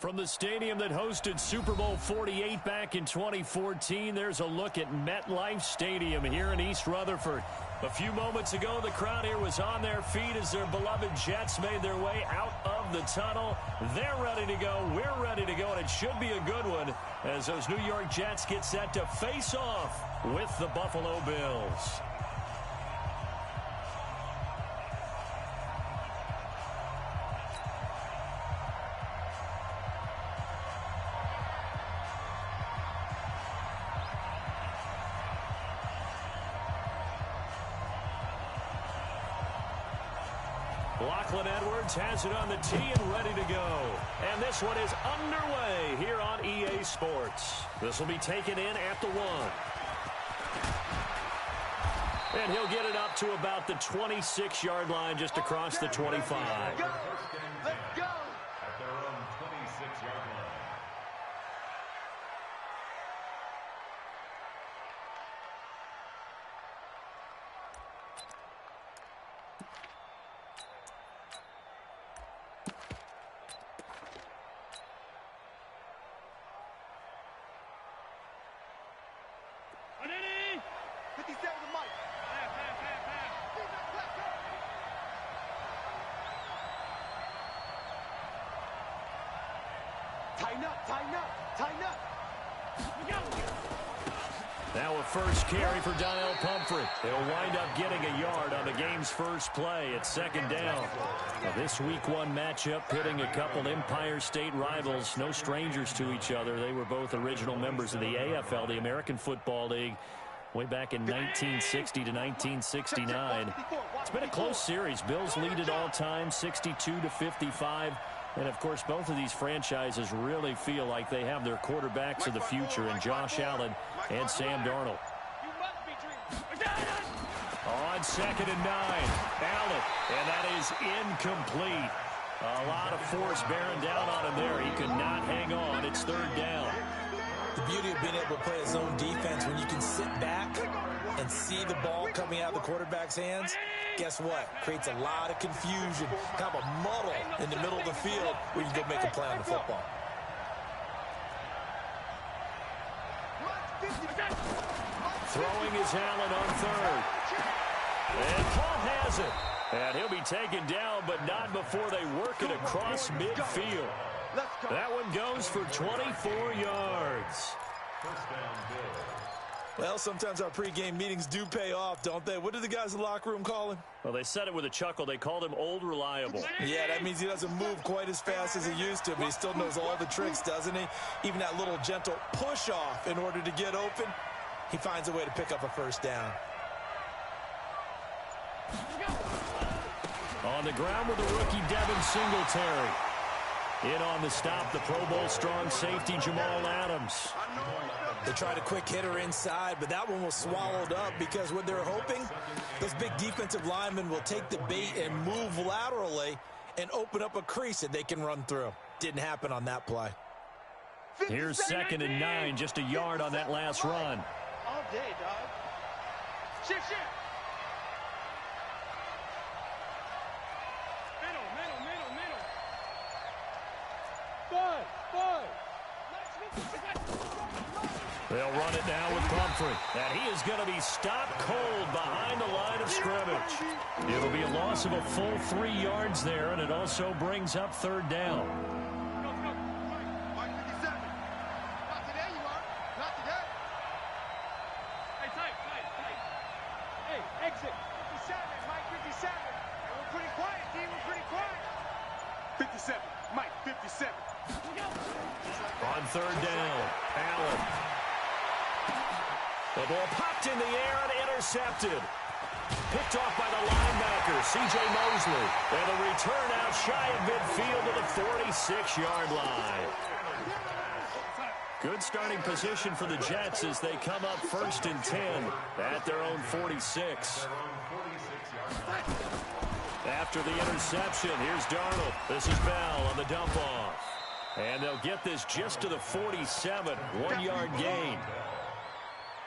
From the stadium that hosted Super Bowl 48 back in 2014, there's a look at MetLife Stadium here in East Rutherford. A few moments ago, the crowd here was on their feet as their beloved Jets made their way out of the tunnel. They're ready to go. We're ready to go, and it should be a good one as those New York Jets get set to face off with the Buffalo Bills. Edwards has it on the tee and ready to go. And this one is underway here on EA Sports. This will be taken in at the 1. And he'll get it up to about the 26-yard line just across the 25. Let's go. At their own 26-yard line. Tighten up. Now a first carry for Donnell Pumphrey. He'll wind up getting a yard on the game's first play at second down. Now this Week 1 matchup pitting a couple Empire State rivals, no strangers to each other. They were both original members of the AFL, the American Football League, way back in 1960 to 1969. It's been a close series. Bills lead it all time, 62-55. And, of course, both of these franchises really feel like they have their quarterbacks of the future in Josh Allen and Sam Darnold. On 2nd and 9, Allen, and that is incomplete. A lot of force bearing down on him there. He could not hang on. It's 3rd down. The beauty of being able to play a zone defense when you can sit back and see the ball coming out of the quarterback's hands, guess what? Creates a lot of confusion, kind of a muddle in the middle of the field where you can go make a play on the football. Throwing is Allen on 3rd. And Paul has it. And he'll be taken down, but not before they work it across midfield. That one goes for 24 yards. First down, Bills. Well, sometimes our pregame meetings do pay off, don't they? What did the guys in the locker room call him? Well, they said it with a chuckle. They called him Old Reliable. Yeah, that means he doesn't move quite as fast as he used to, but he still knows all the tricks, doesn't he? Even that little gentle push-off in order to get open, he finds a way to pick up a first down. On the ground with the rookie Devin Singletary. In on the stop, the Pro Bowl strong safety Jamal Adams. They tried a quick hitter inside, but that one was swallowed up because what they're hoping, those big defensive linemen will take the bait and move laterally and open up a crease that they can run through. Didn't happen on that play. Here's 2nd and 9, just a yard on that last run. All day, dog. Shift. They'll run it now with Pumphrey. And he is going to be stopped cold behind the line of scrimmage. It'll be a loss of a full 3 yards there, and it also brings up 3rd down. Exit. 57, Mike 57. We're pretty quiet, D. We're pretty quiet. 57, Mike 57. On 3rd down, Allen. The ball popped in the air and intercepted. Picked off by the linebacker, C.J. Mosley. And the return out shy of midfield to the 46-yard line. Good starting position for the Jets as they come up 1st and 10 at their own 46. After the interception, here's Darnold. This is Bell on the dump off. And they'll get this just to the 47, 1-yard gain.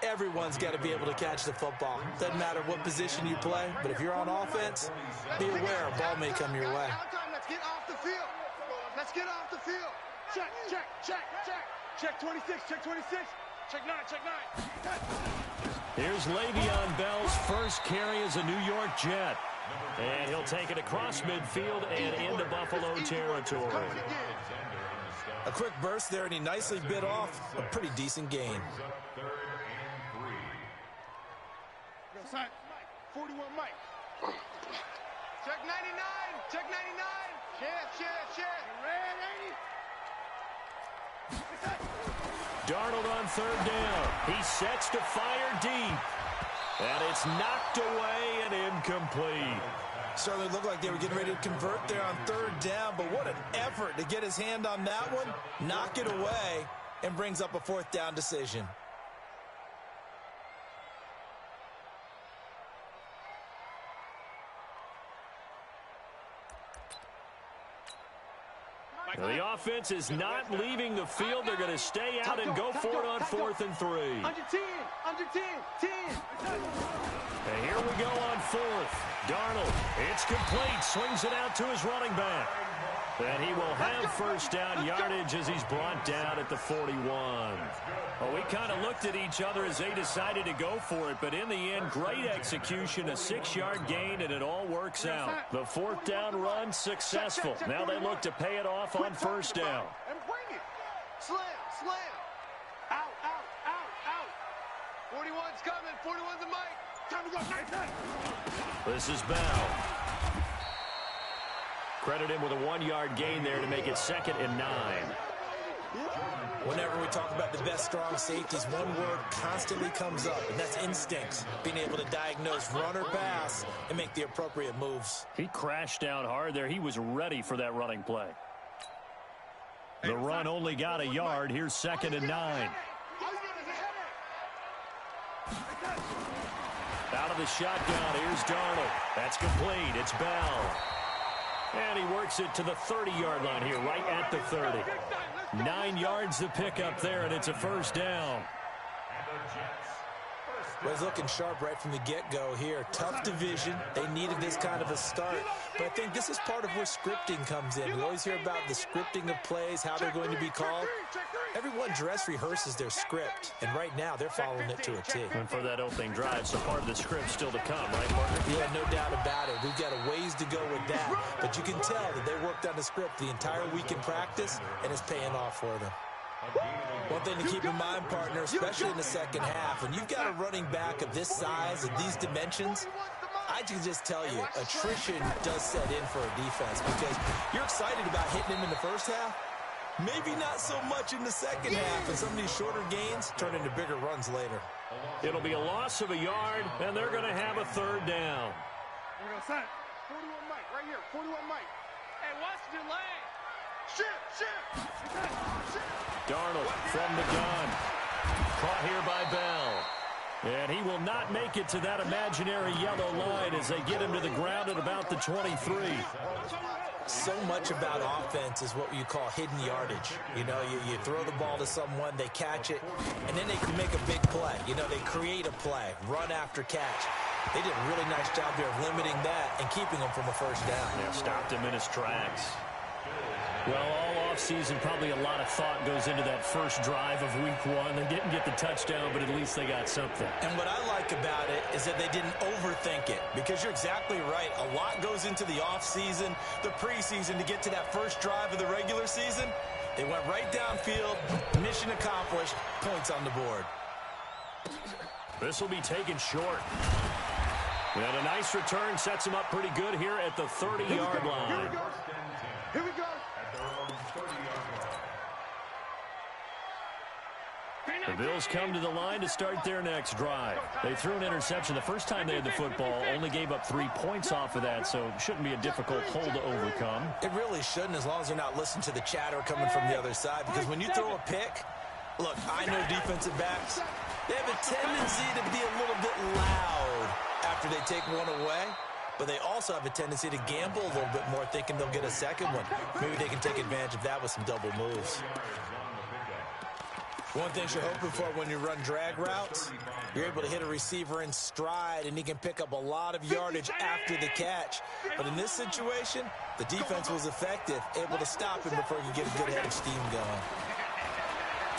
Everyone's got to be able to catch the football. Doesn't matter what position you play, but if you're on offense, be aware a ball may come your way. Let's get off the field. Let's get off the field. Check, check, check, check. Check 26, check 26. Check 9, check 9. Here's Le'Veon Bell's first carry as a New York Jet. And he'll take it across midfield and into Buffalo territory. A quick burst there, and he nicely bit off a pretty decent gain. 41 Mike. Check 99, check 99. Share. Darnold on third down. He sets to fire deep. And it's knocked away and incomplete. Certainly looked like they were getting ready to convert there on third down, but what an effort to get his hand on that one, knock it away, and brings up a fourth down decision. The offense is not leaving the field. They're going to stay out and go for it on 4th and 3. Under 10, 10. And here we go on 4th. Darnold, it's complete. Swings it out to his running back. And he will have first down yardage as he's brought down at the 41. Well, we kind of looked at each other as they decided to go for it, but in the end, great execution, a 6-yard gain, and it all works out. The 4th down run successful. Now they look to pay it off on first down. And bring it. Slam. Out. 41's coming. 41's the mic. Time to go. Nice. This is Bell. Credit him with a 1-yard gain there to make it 2nd and 9. Whenever we talk about the best strong safeties, one word constantly comes up, and that's instincts. Being able to diagnose run or pass and make the appropriate moves. He crashed down hard there. He was ready for that running play. The run only got a yard. Here's 2nd and 9. Out of the shotgun. Here's Darnold. That's complete. It's Bell. And he works it to the 30-yard line here, right at the 30. 9 yards to pick up there, and it's a first down. Well, he's looking sharp right from the get-go here. Tough division. They needed this kind of a start. But I think this is part of where scripting comes in. We always hear about the scripting of plays, how they're going to be called. Everyone dress rehearses their script, and right now they're following it to a T. And for that opening drive, so part of the script still to come, right, partner? Yeah, no doubt about it. We've got a ways to go with that. But you can tell that they worked on the script the entire week in practice, and it's paying off for them. One thing to keep in mind, partner, especially in the second half, when you've got a running back of this size and these dimensions, I can just tell you, attrition does set in for a defense because you're excited about hitting him in the first half. Maybe not so much in the second half, and some of these shorter gains turn into bigger runs later. It'll be a loss of a yard, and they're going to have a third down. Here we go, son. 41 Mike, right here. 41 Mike. Hey, Washington lane. Shit. Darnold from the gun. Caught here by Bell. And he will not make it to that imaginary yellow line as they get him to the ground at about the 23. So much about offense is what you call hidden yardage. You know, you throw the ball to someone, they catch it, and then they can make a big play. You know, they create a play, run after catch. They did a really nice job there of limiting that and keeping him from a first down. Yeah, stopped him in his tracks. Well, all offseason, probably a lot of thought goes into that first drive of week 1. They didn't get the touchdown, but at least they got something. And what I like about it is that they didn't overthink it, because you're exactly right. A lot goes into the offseason, the preseason, to get to that first drive of the regular season. They went right downfield, mission accomplished, points on the board. This will be taken short. And a nice return sets him up pretty good here at the 30-yard line. Here we go. The Bills come to the line to start their next drive. They threw an interception the first time they had the football, only gave up 3 points off of that, so it shouldn't be a difficult hole to overcome. It really shouldn't, as long as you're not listening to the chatter coming from the other side, because when you throw a pick, look, I know defensive backs, they have a tendency to be a little bit loud after they take one away, but they also have a tendency to gamble a little bit more, thinking they'll get a second one. Maybe they can take advantage of that with some double moves. One thing you're hoping for when you run drag routes, you're able to hit a receiver in stride, and he can pick up a lot of yardage after the catch. But in this situation, the defense was effective, able to stop him before he could get a good head of steam going.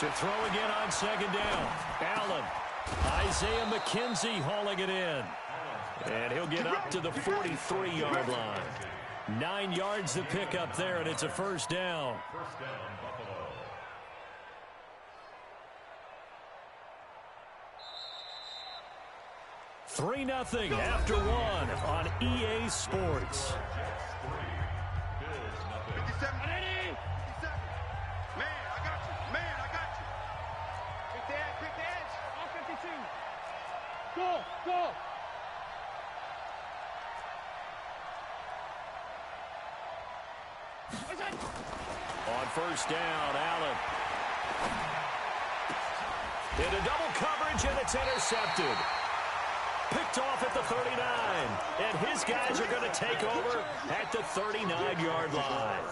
To throw again on second down. Allen. Isaiah McKenzie hauling it in. And he'll get up to the 43-yard line. 9 yards to pick up there, and it's a first down. First down, Buffalo. Three-0 after one on EA Sports. 57. Man, I got you. Man, I got you. Pick the edge. All 52. Go. On first down, Allen. Into double coverage, and it's intercepted. Picked off at the 39. And his guys are going to take over at the 39-yard line.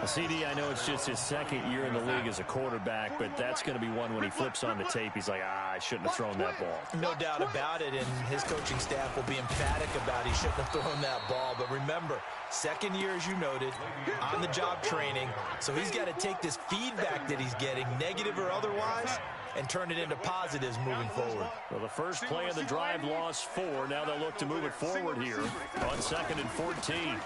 CD, I know it's just his second year in the league as a quarterback, but that's going to be one when he flips on the tape. He's like, I shouldn't have thrown that ball. No doubt about it, and his coaching staff will be emphatic about he shouldn't have thrown that ball. But remember, second year, as you noted, on-the-job training, so he's got to take this feedback that he's getting, negative or otherwise, and turn it into positives moving forward. Well, the first play of the drive lost 4. Now they'll look to move it forward here on 2nd and 14.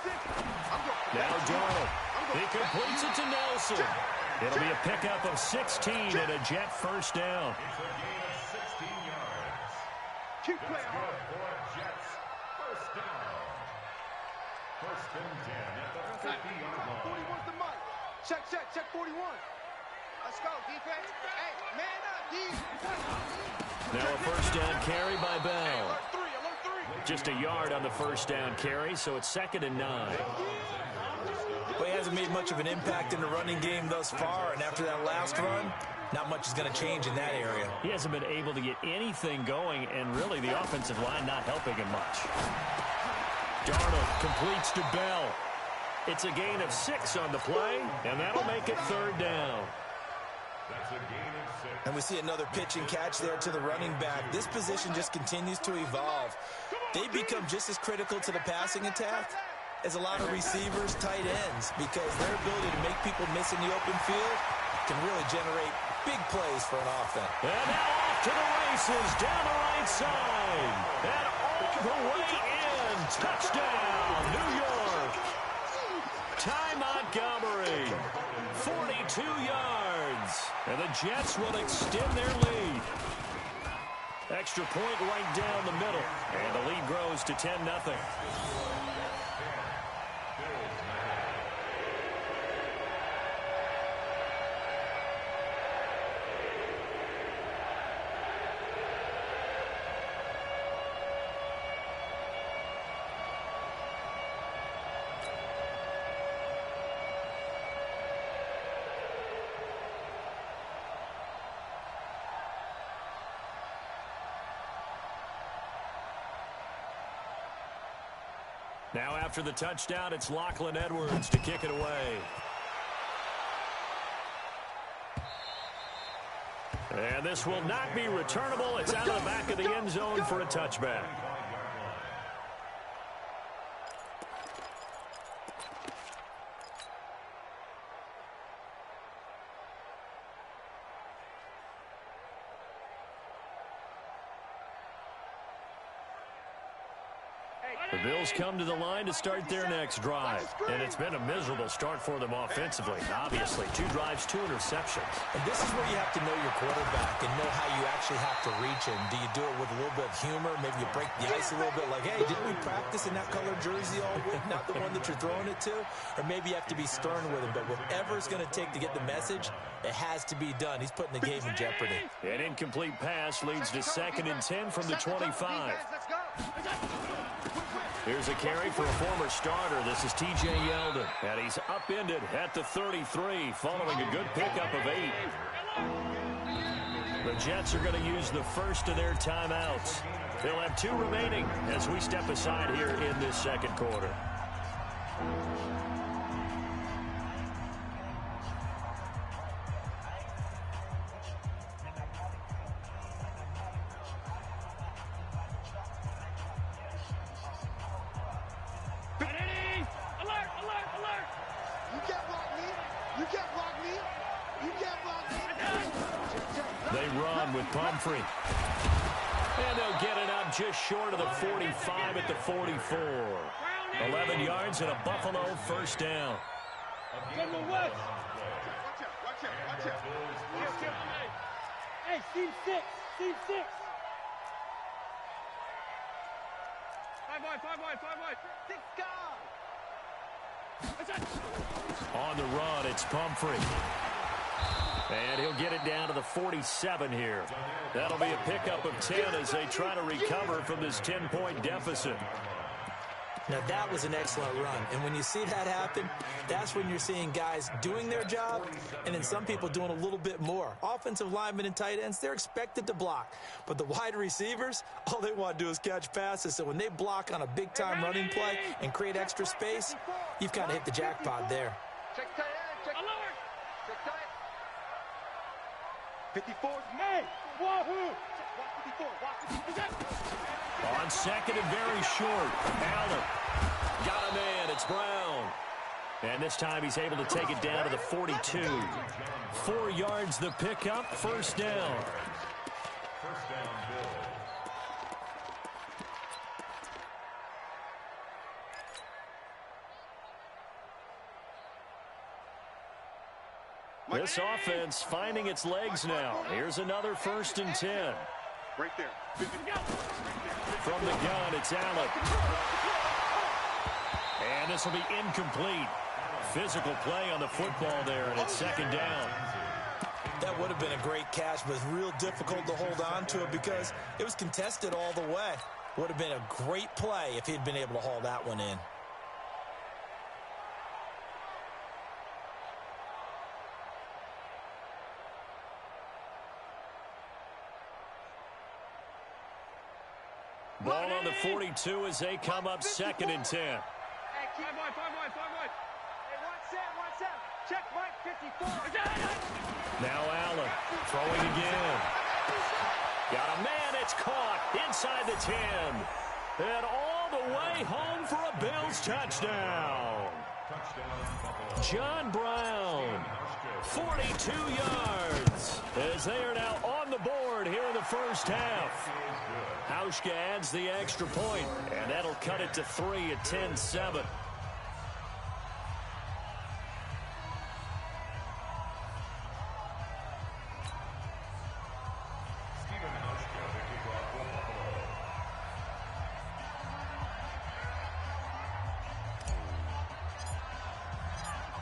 Now Darnold. He completes it to Nelson. It'll be a pickup of 16 and a Jet first down. It's a gain of 16 yards. Keep That's playing hard. good for Jets. First down. First and 10 at the 50-yard line. 41's the mic. Check 41. Let's go, defense. Hey, man up, D. Now a first down carry by Bell. Alert 3. Just a yard on the first down carry, so it's 2nd and 9. But he hasn't made much of an impact in the running game thus far, and after that last run, not much is going to change in that area. He hasn't been able to get anything going, and really the offensive line not helping him much. Darnold completes to Bell. It's a gain of 6 on the play, and that'll make it 3rd down. That's a gain of 6. And we see another pitch and catch there to the running back. This position just continues to evolve. They become just as critical to the passing attack as a lot of receivers, tight ends, because their ability to make people miss in the open field can really generate big plays for an offense. And now off to the races, down the right side. And all the way in. Touchdown, New York. Ty Montgomery, 42 yards. And the Jets will extend their lead. Extra point right down the middle. And the lead grows to 10-0. Now after the touchdown, it's Lachlan Edwards to kick it away. And this will not be returnable. It's out of the back of the end zone for a touchback. The Bills come to the line to start their next drive. And it's been a miserable start for them offensively. Obviously, 2 drives, 2 interceptions. And this is where you have to know your quarterback and know how you actually have to reach him. Do you do it with a little bit of humor? Maybe you break the ice a little bit like, hey, didn't we practice in that colored jersey all week? Not the one that you're throwing it to? Or maybe you have to be stern with him. But whatever it's going to take to get the message, it has to be done. He's putting the game in jeopardy. An incomplete pass leads to 2nd and 10 from the 25. Let's go. Here's a carry for a former starter. This is Djmddenleague. And he's upended at the 33 following a good pickup of 8. The Jets are going to use the first of their timeouts. They'll have 2 remaining as we step aside here in this second quarter. can't block me. You can't block me. You can't block me. They run with Pumphrey. And they'll get it up just short of the 45 at the 44. 11 yards and a Buffalo first down. Watch out, watch out, watch out. Hey, team 6, team 6. 5 wide. 6 guard. On the run, it's Pumphrey. And he'll get it down to the 47 here. That'll be a pickup of 10 as they try to recover from this 10-point deficit. Now, that was an excellent run. And when you see that happen, that's when you're seeing guys doing their job and then some people doing a little bit more. Offensive linemen and tight ends, they're expected to block. But the wide receivers, all they want to do is catch passes. So when they block on a big-time running play and create extra space, you've kind of hit the jackpot there. Check tight end, check tight. Check tight. 54. Hey, wahoo! Watch 54, watch 54. On second and very short, Allen got a man. It's Brown. And this time he's able to take it down to the 42. 4 yards the pickup, first down. First down, Bill. This offense finding its legs now. Here's another 1st and 10. Right there. From the gun, it's Allen. And this will be incomplete. Physical play on the football there, and it's second down. That would have been a great catch, but it's real difficult to hold on to it because it was contested all the way. Would have been a great play if he'd been able to haul that one in. Ball on the 42 as they come up 2nd and 10. Hey, 5 wide. Hey, watch out. Check Mike 54. Now Allen throwing again. Got a man, it's caught inside the 10. And all the way home for a Bills touchdown. John Brown, 42 yards, as they are now on the board here in the first half. Hauschka adds the extra point, and that'll cut it to 3 at 10-7.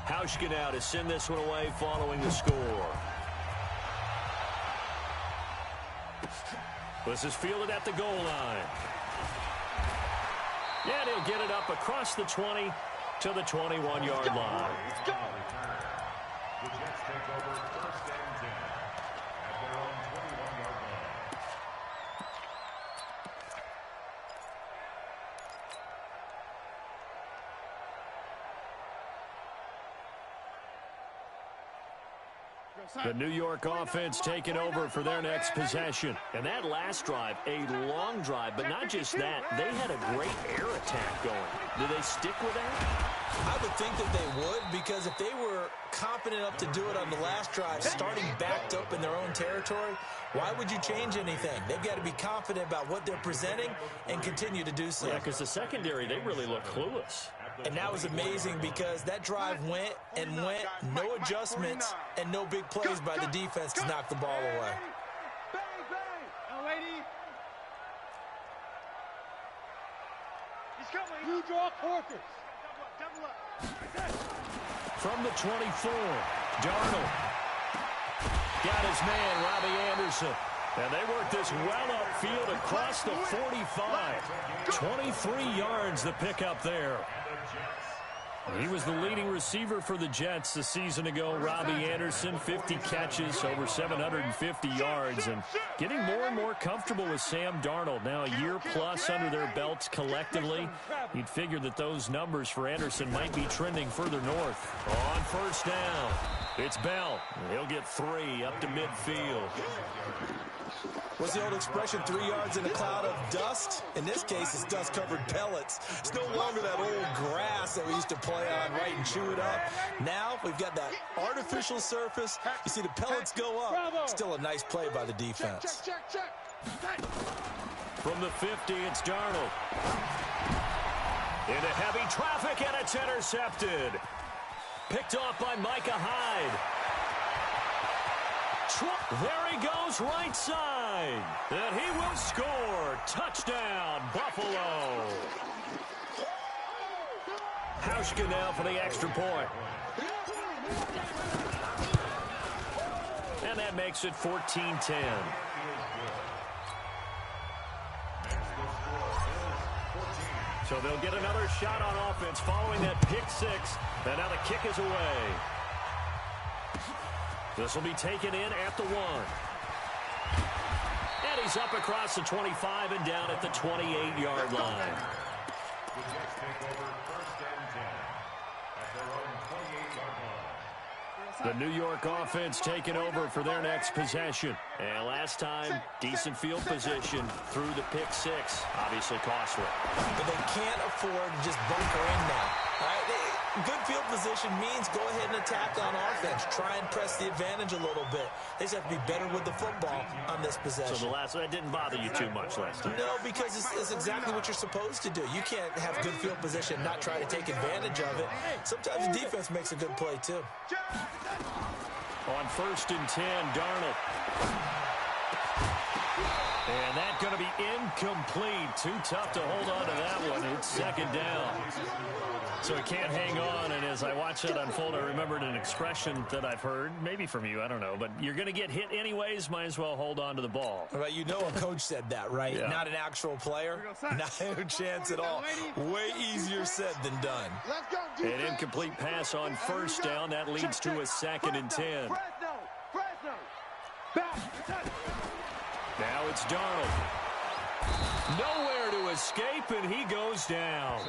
Hauschka now to send this one away following the score. This is fielded at the goal line. And he'll get it up across the 20 to the 21-yard line. Let's go. The Jets take over 1st and 10 at their own 21-yard line. The New York offense taking over for their next possession. And that last drive, a long drive, but not just that. They had a great air attack going. Do they stick with that? I would think that they would, because if they were confident enough to do it on the last drive, starting backed up in their own territory, why would you change anything? They've got to be confident about what they're presenting and continue to do so. Yeah, because the secondary, they really look clueless. And that was amazing because that drive went and went, no adjustments, and no big plays by the defense to knock the ball away. Bang, bang. Now, lady, He's coming. you draw quarters. Double up. From the 24, Darnold got his man, Robbie Anderson. And they work this well upfield across the 45. 23 yards the pickup there. He was the leading receiver for the Jets a season ago. Robbie Anderson, 50 catches, over 750 yards, and getting more and more comfortable with Sam Darnold. Now a year plus under their belts collectively. You'd figure that those numbers for Anderson might be trending further north. On first down, it's Bell. He'll get 3 up to midfield. What's the old expression, 3 yards in a cloud of dust? In this case, it's dust-covered pellets. It's no longer that old grass that we used to play on, right, and chew it up. Now we've got that artificial surface. You see the pellets go up. Still a nice play by the defense. Check. From the 50, it's Darnold. Into heavy traffic, and it's intercepted. Picked off by Micah Hyde. There he goes, right side. And he will score. Touchdown, Buffalo. Hauschka now for the extra point. And that makes it 14-10. So they'll get another shot on offense following that pick six. And now the kick is away. This will be taken in at the 1. And he's up across the 25 and down at the 28-yard line. The Jets take over 1st and 10 at their own 28-yard line. The New York offense taking over for their next possession. And last time, decent field position through the pick six. Obviously costly. But they can't afford to just bunker in now. All right? Good field position means go ahead and attack on offense. Try and press the advantage a little bit. They just have to be better with the football on this possession. So the last one, that didn't bother you too much last time? No, because it's exactly what you're supposed to do. You can't have good field position and not try to take advantage of it. Sometimes the defense makes a good play, too. On 1st and 10, Darnold. And that's going to be incomplete. Too tough to hold on to that one. It's 2nd down. So he can't hang on, and as I watch that unfold, I remembered an expression that I've heard, maybe from you, I don't know, but you're going to get hit anyways, might as well hold on to the ball. Well, you know a coach said that, right? Yeah. Not an actual player. Not a chance at all. Way easier said than done. An incomplete pass on 1st down. That leads to a 2nd and 10. Now it's Darnold. Nowhere to escape, and he goes down.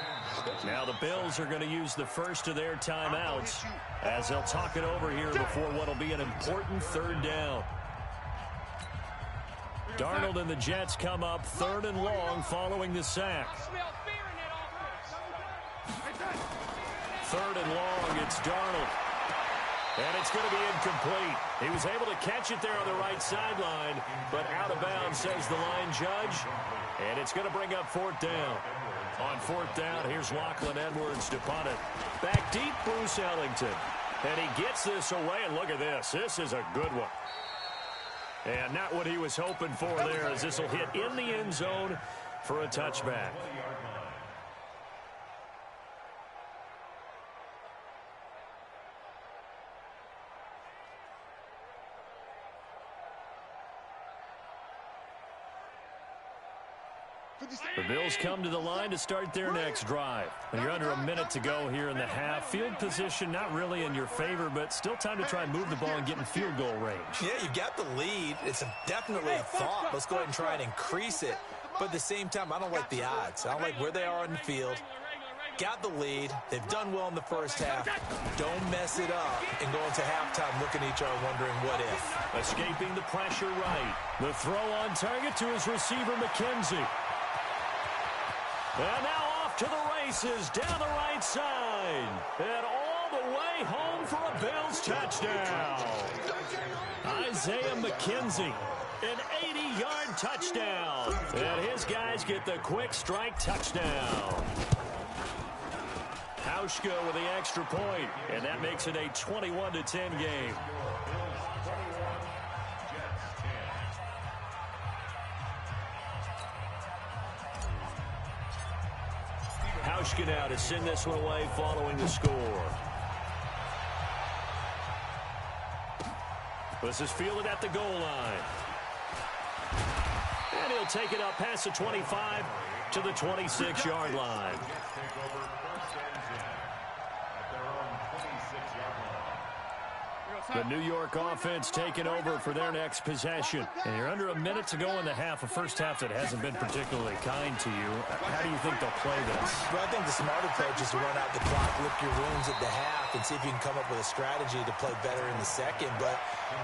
Now the Bills are going to use the first of their timeouts as they'll talk it over here before what will be an important 3rd down. Darnold and the Jets come up 3rd and long following the sack. 3rd and long, it's Darnold. And it's going to be incomplete. He was able to catch it there on the right sideline, but out of bounds, says the line judge. And it's going to bring up 4th down. On 4th down, here's Lachlan Edwards to punt it. Back deep, Bruce Ellington. And he gets this away, and look at this. This is a good one. And not what he was hoping for there, as this will hit in the end zone for a touchback. The Bills come to the line to start their next drive. When you're under a minute to go here in the half, field position not really in your favor, but still time to try and move the ball and get in field goal range. Yeah, you got the lead. It's definitely a thought. Let's go ahead and try and increase it. But at the same time, I don't like the odds. I don't like where they are on the field. Got the lead. They've done well in the first half. Don't mess it up and go into halftime looking at each other wondering what if. Escaping the pressure right. The throw on target to his receiver, McKenzie. And now off to the races down the right side. And all the way home for a Bills touchdown. Isaiah McKenzie, an 80-yard touchdown. And his guys get the quick strike touchdown. Hauschka with the extra point, and that makes it a 21-10 game. Hauschka now to send this one away following the score. This is fielded at the goal line. And he'll take it up past the 25 to the 26-yard line. The New York offense taking over for their next possession. And you're under a minute to go in the half, a first half that hasn't been particularly kind to you. How do you think they'll play this? Well, I think the smart approach is to run out the clock, lick your wounds at the half, and see if you can come up with a strategy to play better in the second. But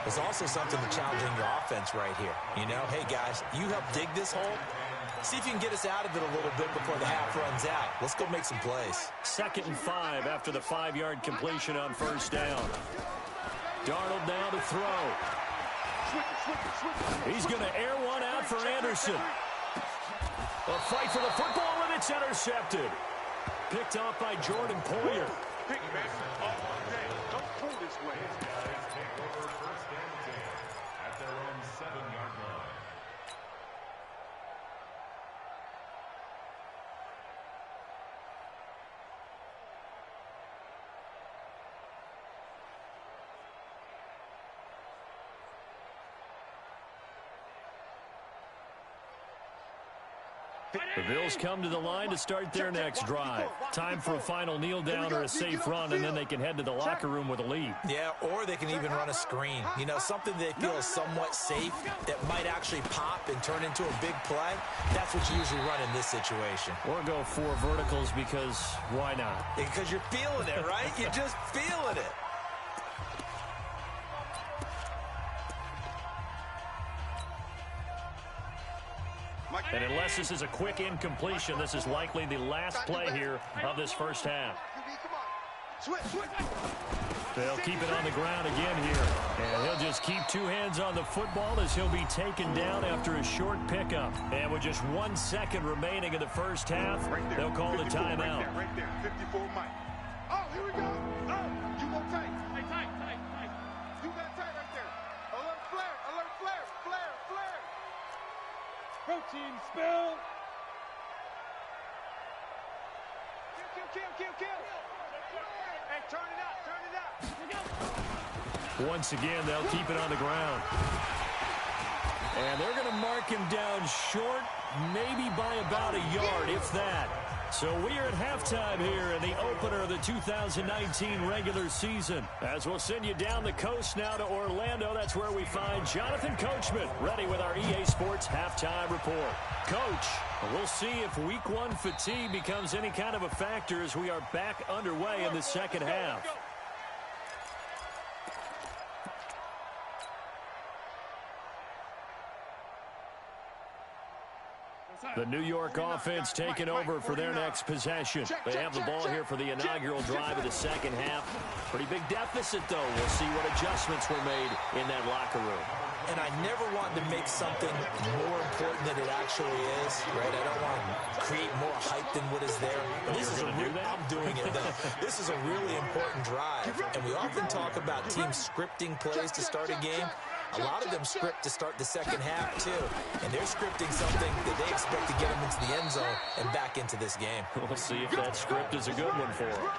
there's also something to challenging your offense right here. You know, hey, guys, you help dig this hole. See if you can get us out of it a little bit before the half runs out. Let's go make some plays. 2nd and 5 after the 5-yard completion on first down. Darnold now to throw. He's going to air one out for Anderson. A fight for the football, and it's intercepted. Picked off by Jordan Poyer. Don't pull this way. Guys take over 1st and 10 at their own 7-yard line. The Bills come to the line to start their next drive. Time for a final kneel down or a safe run, and then they can head to the locker room with a lead. Yeah, or they can even run a screen. You know, something they feel is somewhat safe that might actually pop and turn into a big play. That's what you usually run in this situation. Or go 4 verticals because why not? Because you're feeling it, right? You're just feeling it. And unless this is a quick incompletion, this is likely the last play here of this first half. They'll keep it on the ground again here. And he'll just keep 2 hands on the football as he'll be taken down after a short pickup. And with just 1 second remaining in the first half, they'll call the timeout. Right there, 54 Mike. Oh, here we go. Oh, you go tight. Hey, tight. You got tight right there. Alert flare. Protein spill. Kill. Hey, turn it out. Once again, they'll keep it on the ground. And they're going to mark him down short, maybe by about a yard, if that. So we are at halftime here in the opener of the 2019 regular season. As we'll send you down the coast now to Orlando, that's where we find Jonathan Coachman, ready with our EA Sports halftime report. Coach, we'll see if week 1 fatigue becomes any kind of a factor as we are back underway in the second half. The New York offense taking over for their next possession. They have the ball here for the inaugural drive of the second half. Pretty big deficit, though. We'll see what adjustments were made in that locker room. And I never want to make something more important than it actually is, right? I don't want to create more hype than what is there. But this is a I'm doing it, though. This is a really important drive. And we often talk about teams scripting plays to start a game. A lot of them script to start the second half, too. And they're scripting something that they expect to get them into the end zone and back into this game. We'll see if that script is a good one for them.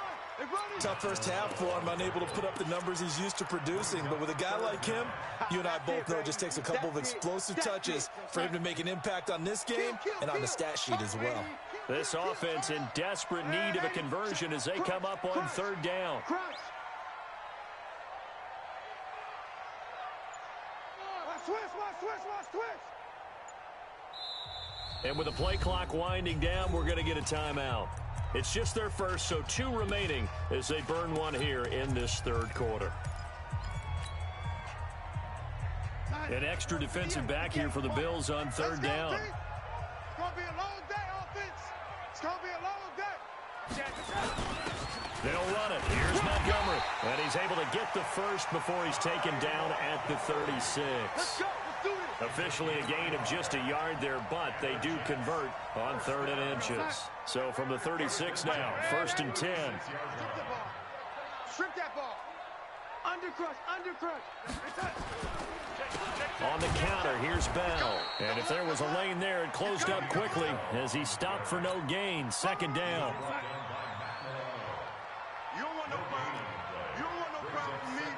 Tough first half for him, unable to put up the numbers he's used to producing. But with a guy like him, you and I both know it just takes a couple of explosive touches for him to make an impact on this game and on the stat sheet as well. This offense in desperate need of a conversion as they come up on 3rd down. Switch. And with the play clock winding down, we're going to get a timeout. It's just their first, so 2 remaining as they burn 1 here in this 3rd quarter. An extra defensive back here for the Bills on 3rd down. It's going to be a long day, offense. It's going to be a long day. They'll run it. Here's Montgomery. And he's able to get the first before he's taken down at the 36. Let's go. Let's do this. Officially a gain of just a yard there, but they do convert on 3rd and inches. So from the 36 now, 1st and 10. Strip that ball. Undercrush. On the counter, here's Bell. And if there was a lane there, it closed up quickly as he stopped for no gain. 2nd down. You don't want no problem. You don't want no problem with me.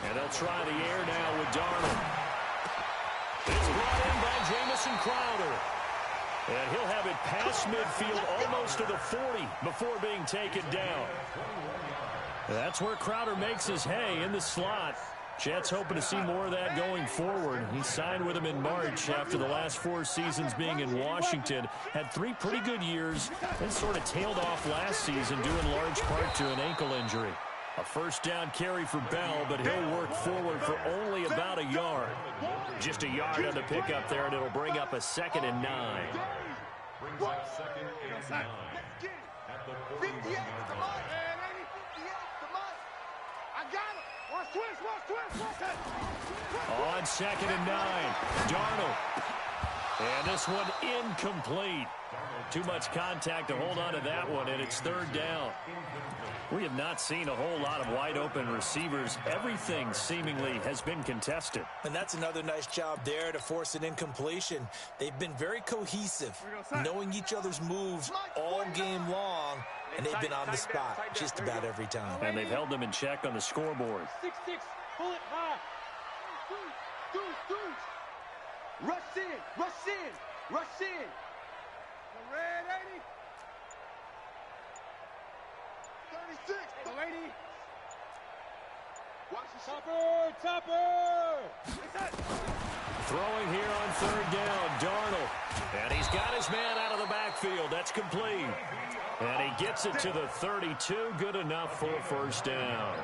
And they'll try the air now with Darnold. It's brought in by Jamison Crowder. And he'll have it past midfield almost to the 40 before being taken down. That's where Crowder makes his hay in the slot. Jets hoping to see more of that going forward. He signed with them in March after the last 4 seasons being in Washington. Had 3 pretty good years, then sort of tailed off last season due in large part to an ankle injury. A first down carry for Bell, but he'll work forward for only about a yard. Just a yard on the pickup there, and it'll bring up a 2nd and 9. Brings up 2nd and 9. At the 41-yard line. On 2nd and 9, Darnold. And this one incomplete. Too much contact to hold on to that one, and it's 3rd down. We have not seen a whole lot of wide-open receivers. Everything seemingly has been contested. And that's another nice job there to force an incompletion. They've been very cohesive, knowing each other's moves all game long, and they've been on the spot just about every time. And they've held them in check on the scoreboard. 6-6, pull it high. Rush in, rush in, rush in. Red 80. 36. 80. Watch the Topper. Throwing here on 3rd down, Darnold. And he's got his man out of the backfield. That's complete. And he gets it to the 32. Good enough for a 1st down.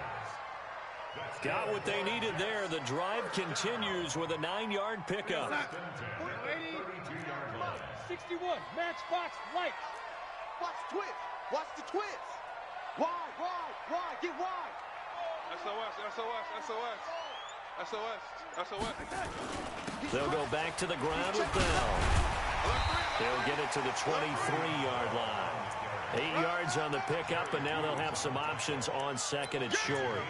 Got what they needed there. The drive continues with a 9-yard pickup. 61, matchbox light. Watch the twist. Watch the twist. Wide. Get wide. SOS. They'll go back to the ground with Bell. They'll get it to the 23-yard line. 8 yards on the pickup, and now they'll have some options on 2nd and short.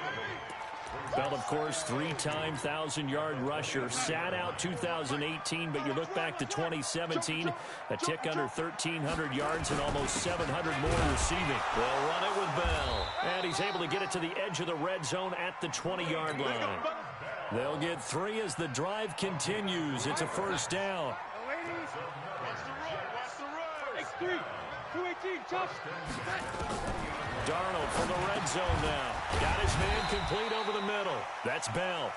Bell, of course, 3-time 1,000-yard rusher. Sat out 2018, but you look back to 2017, a tick under 1,300 yards and almost 700 more receiving. They'll run it with Bell. And he's able to get it to the edge of the red zone at the 20-yard line. They'll get 3 as the drive continues. It's a 1st down. X3, 218, Josh. Darnold from the red zone now. Got his man complete over the middle. That's Bell.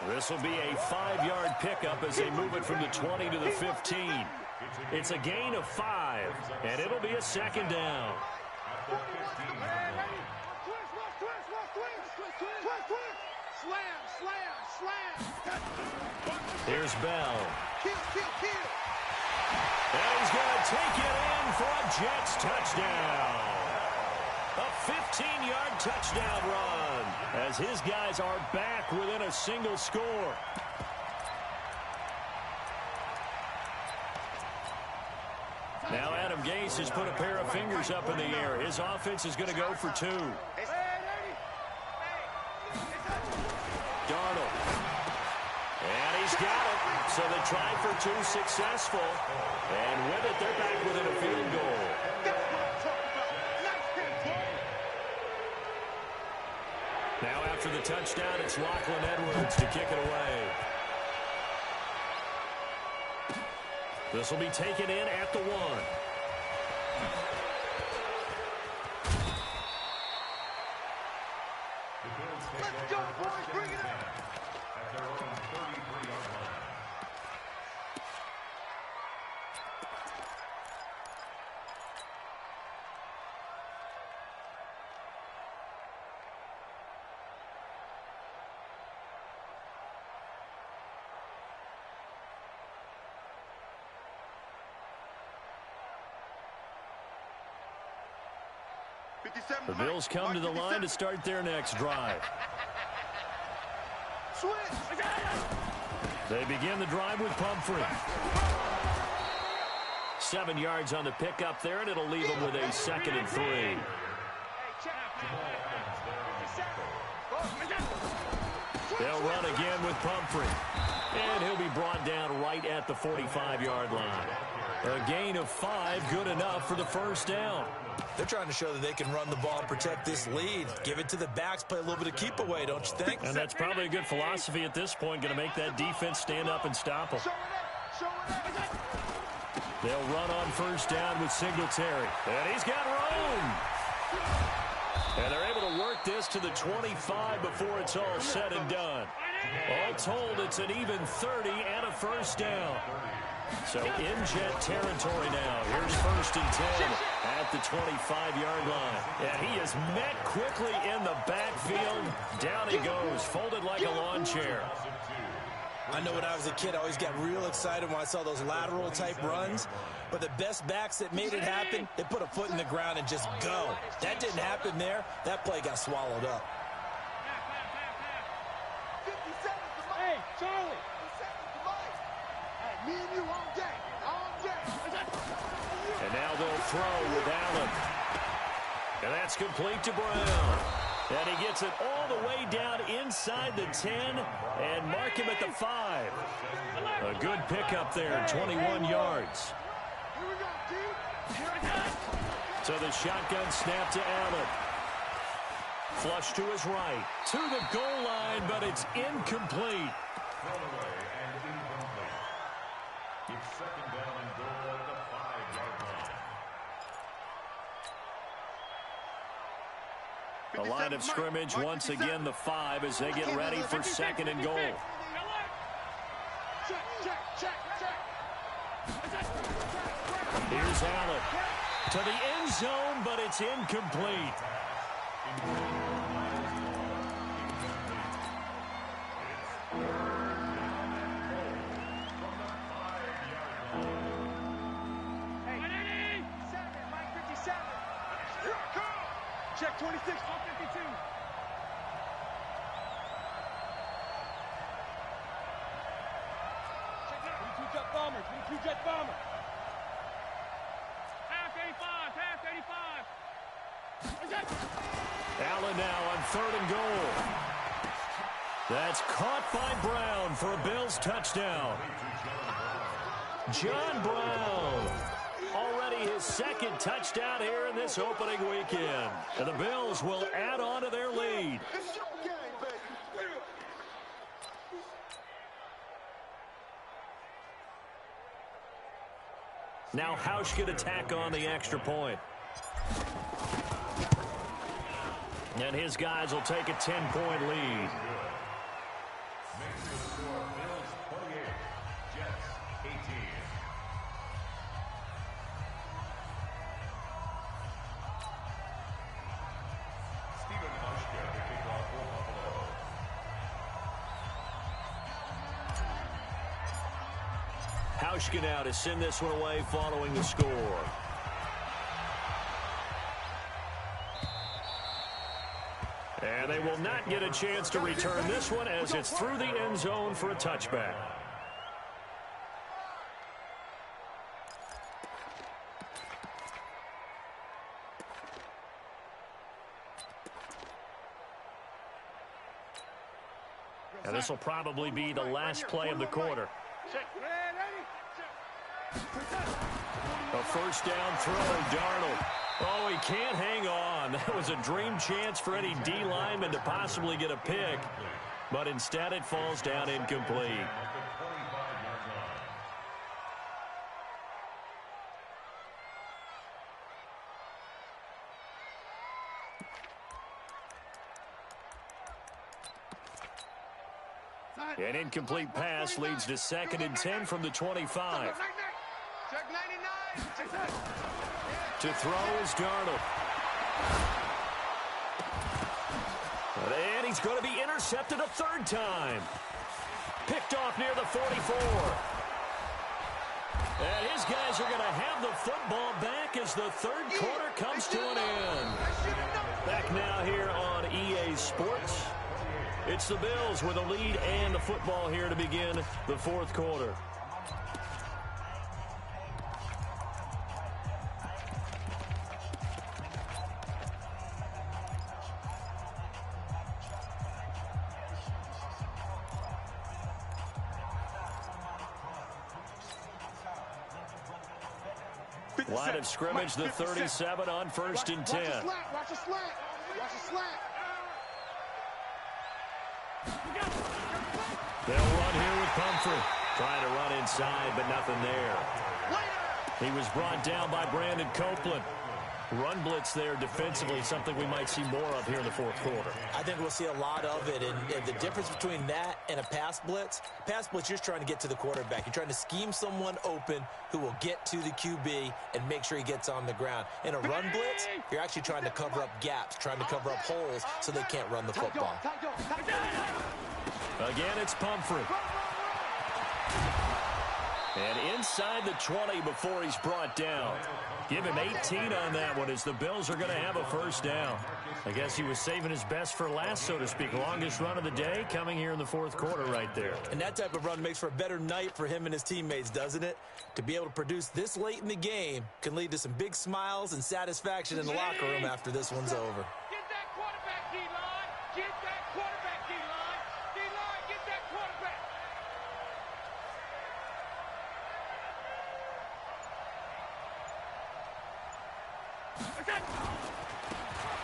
This will be a 5-yard pickup as they move it from the 20 to the 15. It's a gain of 5, and it'll be a 2nd down. Here's Bell. And he's going to take it in for a Jets touchdown. A 15-yard touchdown run as his guys are back within a single score. Now Adam Gase has put a pair of fingers up in the air. His offense is going to go for 2. Darnold. And he's got it. So they try for 2, successful. And with it, they're back within a field goal. Now after the touchdown, it's Lachlan Edwards to kick it away. This will be taken in at the 1. Let's go, boys. Bring it up. At their own 33-yard line. The Bills come to the line to start their next drive. They begin the drive with Pumphrey. 7 yards on the pickup there, and it'll leave them with a 2nd and 3. They'll run again with Pumphrey. And he'll be brought down right at the 45-yard line. A gain of 5, good enough for the 1st down. They're trying to show that they can run the ball and protect this lead. Give it to the backs, play a little bit of keep away, don't you think? And that's probably a good philosophy at this point, going to make that defense stand up and stop them. They'll run on 1st down with Singletary. And he's got room. And they're able to work take this to the 25 before it's all said and done. All told, it's an even 30 and a first down. So in Jet territory now. Here's 1st and 10 at the 25-yard line. And he is met quickly in the backfield. Down he goes, folded like a lawn chair. I know when I was a kid, I always got real excited when I saw those lateral-type runs. But the best backs that made it happen, they put a foot in the ground and just go. That didn't happen there. That play got swallowed up. Hey, Charlie. Me and you all day. All day. And now they'll throw with Allen. And that's complete to Brown. And he gets it all the way down inside the 10 and mark him at the 5. A good pickup there, 21 yards. Here we go, dude. So the shotgun snap to Allen. Flush to his right. To the goal line, but it's incomplete. Throwaway and incomplete. It's 2nd down and goal at the 5-yard line. The line of scrimmage once again the 5 as they get ready for 2nd and goal. Check, check, check, check. Here's Allen to the end zone, but it's incomplete. Hey, 7, Mike 57. Here I come. Check 26, 152. Check that. 22 jet bomber. 22 jet bomber. Pass 85. Pass 85. Allen now on 3rd and goal. That's caught by Brown for a Bills touchdown. John Brown. Already his 2nd touchdown here in this opening weekend. And the Bills will add on to their lead. It's your game, baby. Now Hausch can attack on the extra point. And his guys will take a 10-point lead. Makes the score Bills 28, Jets 18. Stephen Hauschka to kick off for Buffalo. Hauschka now to send this one away following the score. And they will not get a chance to return this one as it's through the end zone for a touchback. And this will probably be the last play of the quarter. A first down throw, Darnold. Oh, he can't hang on. That was a dream chance for any D lineman to possibly get a pick. But instead it falls down incomplete. An incomplete pass leads to 2nd and 10 from the 25. Check 99. To throw is Darnold. And he's going to be intercepted a 3rd time. Picked off near the 44. And his guys are going to have the football back as the 3rd quarter comes to an end. Back now here on EA Sports. It's the Bills with a lead and the football here to begin the 4th quarter. Line of scrimmage, the 37 on 1st and 10. Watch the slant. Watch the slant. Watch the slant. They'll run here with Pumphrey. Trying to run inside, but nothing there. He was brought down by Brandon Copeland. Run blitz there defensively, something we might see more of here in the fourth quarter. I think we'll see a lot of it, and the difference between that and a pass blitz, you're just trying to get to the quarterback. You're trying to scheme someone open who will get to the QB and make sure he gets on the ground. In a run blitz, you're actually trying to cover up gaps, trying to cover up holes so they can't run the football. Again, it's Pumphrey. And inside the 20 before he's brought down. Give him 18 on that one as the Bills are going to have a first down. I guess he was saving his best for last, so to speak. Longest run of the day coming here in the fourth quarter right there. And that type of run makes for a better night for him and his teammates, doesn't it? To be able to produce this late in the game can lead to some big smiles and satisfaction in the locker room after this one's over. Get that quarterback, D-line. Get that quarterback, D-line. D-line, get that quarterback.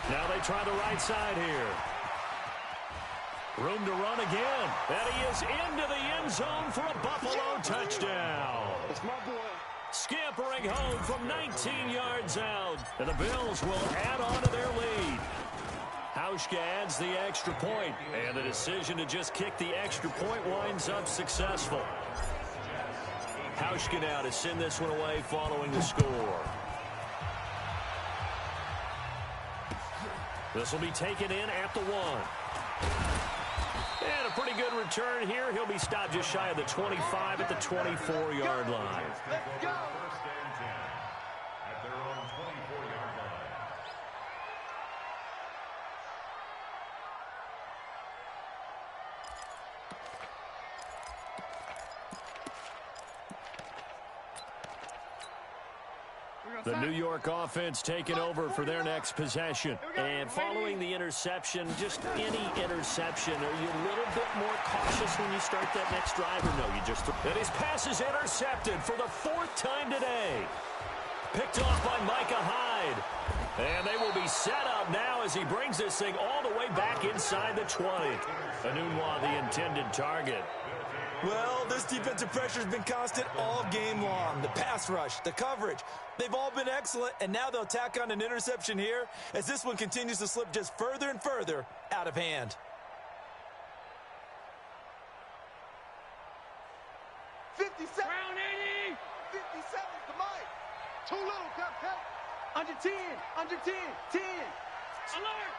Now they try the right side here. Room to run again. And he is into the end zone for a Buffalo touchdown. It's my boy. Scampering home from 19 yards out. And the Bills will add on to their lead. Hauschka adds the extra point. And the decision to just kick the extra point winds up successful. Hauschka now to send this one away following the score. This will be taken in at the 1. And a pretty good return here. He'll be stopped just shy of the 25 at the 24-yard line. Let's go. First and 10 at their own 24-yard line. The New York offense taking over for their next possession. And following the interception, just any interception, are you a little bit more cautious when you start that next drive, or no, you just... And his pass is intercepted for the 4th time today. Picked off by Micah Hyde. And they will be set up now as he brings this thing all the way back inside the 20. Anunwa, the intended target. Well, this defensive pressure has been constant all game long. The pass rush, the coverage, they've all been excellent, and now they'll tack on an interception here as this one continues to slip just further and further out of hand. Round 80. 57 to Mike. Too little, cut. Under 10. 10. Alert.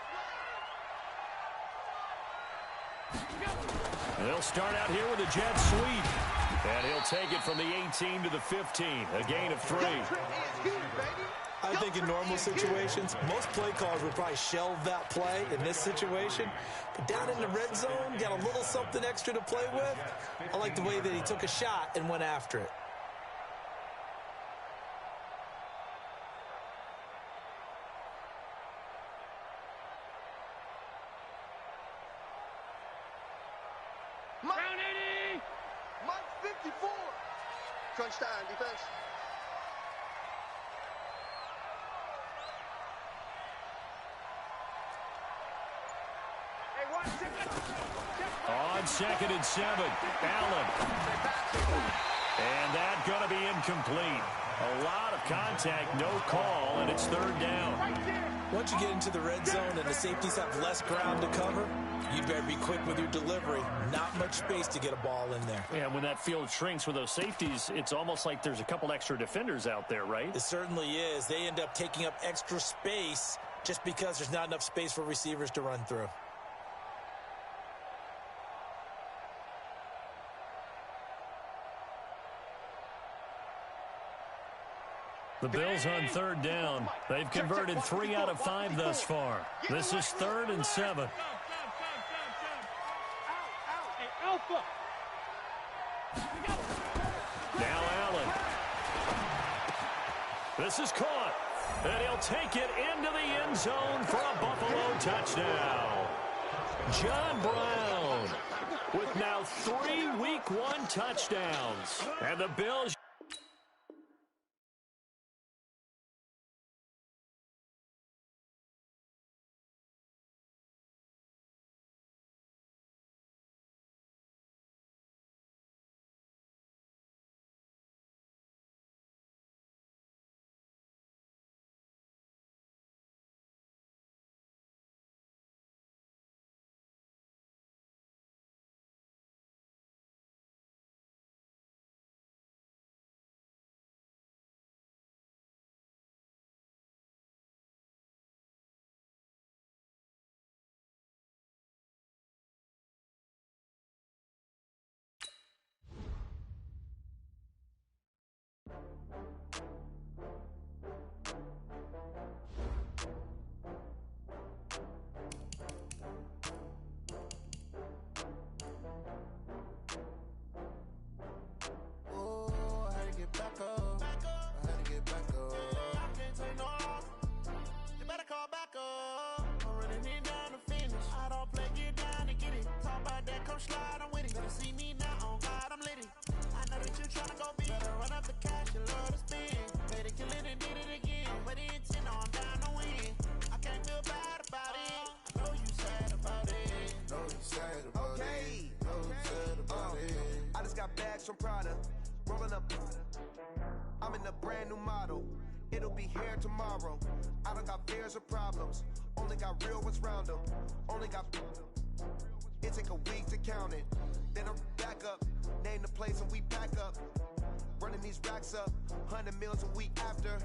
They'll start out here with a jet sweep. And he'll take it from the 18 to the 15. A gain of 3. I think in normal situations, most play callers would probably shelve that play in this situation. But down in the red zone, got a little something extra to play with. I like the way that he took a shot and went after it. Round 80. Mike 54. Crunch time, defense. Hey, watch it. On 2nd and 7. Allen. And that going to be incomplete. A lot of contact, no call, and it's 3rd down. Right there. Once you get into the red zone and the safeties have less ground to cover, you better be quick with your delivery. Not much space to get a ball in there. Yeah, when that field shrinks with those safeties, it's almost like there's a couple extra defenders out there, right? It certainly is. They end up taking up extra space just because there's not enough space for receivers to run through. The Bills on 3rd down. They've converted 3 out of 5 thus far. This is 3rd and 7. Out. Hey, Alpha. Now Allen. This is caught. And he'll take it into the end zone for a Buffalo touchdown. John Brown with now 3 Week 1 touchdowns. And the Bills... from Prada, rolling up. I'm in a brand new model. It'll be here tomorrow. I don't got fears or problems. Only got real ones round them. Only got. It take a week to count it. Then I'm back up. Name the place and we pack up. Running these racks up. 100 meals a week after.